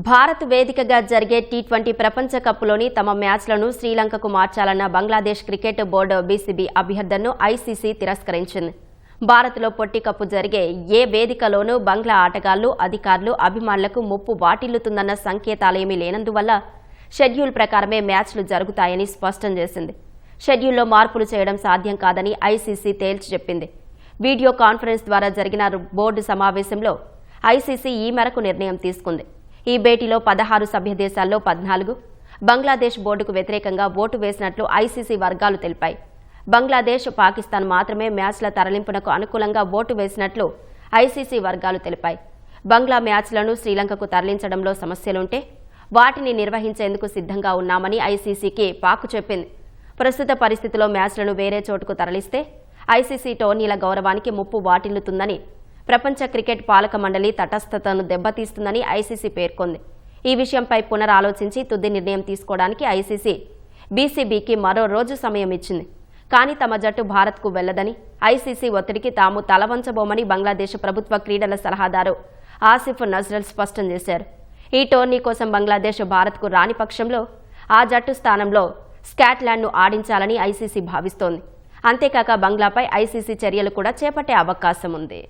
భారత్ వేదికగా జరిగే టీ20 ప్రపంచ కప్లోని తమ మ్యాచ్లను శ్రీలంకకు మార్చాలన్న బంగ్లాదేశ్ క్రికెట్ బోర్డు బీసీబీ అభ్యర్థనను ఐసీసీ తిరస్కరించింది. భారత్లో పొట్టి కప్పు జరిగే ఏ వేదికలోనూ బంగ్లా ఆటగాళ్లు, అధికారులు, అభిమానులకు ముప్పు వాటిల్లుతుందన్న సంకేతాలేమీ లేనందువల్ల షెడ్యూల్ ప్రకారమే మ్యాచ్లు జరుగుతాయని స్పష్టం చేసింది. షెడ్యూల్లో మార్పులు చేయడం సాధ్యం కాదని ఐసీసీ తేల్చి చెప్పింది. వీడియో కాన్ఫరెన్స్ ద్వారా జరిగిన బోర్డు సమావేశంలో ఐసీసీ ఈ మేరకు నిర్ణయం తీసుకుంది. ఈ భేటీలో 16 సభ్య దేశాల్లో 14 బంగ్లాదేశ్ బోర్డుకు వ్యతిరేకంగా ఓటు వేసినట్లు ఐసీసీ వర్గాలు తెలిపాయి. బంగ్లాదేశ్, పాకిస్తాన్ మాత్రమే మ్యాచ్ల తరలింపునకు అనుకూలంగా ఓటు వేసినట్లు ఐసీసీ వర్గాలు తెలిపాయి. బంగ్లా మ్యాచ్లను శ్రీలంకకు తరలించడంలో సమస్యలుంటే వాటిని నిర్వహించేందుకు సిద్ధంగా ఉన్నామని ఐసీసీకి పాక్ చెప్పింది. ప్రస్తుత పరిస్థితిలో మ్యాచ్లను వేరే చోటుకు తరలిస్తే ఐసీసీ టోర్నీల గౌరవానికి ముప్పు వాటిల్లుతుందని, ప్రపంచ క్రికెట్ పాలక మండలి తటస్థతను దెబ్బతీస్తుందని ఐసీసీ పేర్కొంది. ఈ విషయంపై పునరాలోచించి తుది నిర్ణయం తీసుకోవడానికి ఐసీసీ బీసీబీకి మరో రోజు సమయం ఇచ్చింది. కానీ తమ జట్టు భారత్కు వెళ్లదని, ఐసీసీ ఒత్తిడికి తాము తలవంచబోమని బంగ్లాదేశ్ ప్రభుత్వ క్రీడల సలహాదారు ఆసిఫ్ నజ్రల్ స్పష్టం చేశారు. ఈ టోర్నీ కోసం బంగ్లాదేశ్ భారత్కు రాని పక్షంలో ఆ జట్టు స్థానంలో స్కాట్లాండ్ను ఆడించాలని ఐసీసీ భావిస్తోంది. అంతేకాక బంగ్లాపై ఐసీసీ చర్యలు కూడా చేపట్టే అవకాశం ఉంది.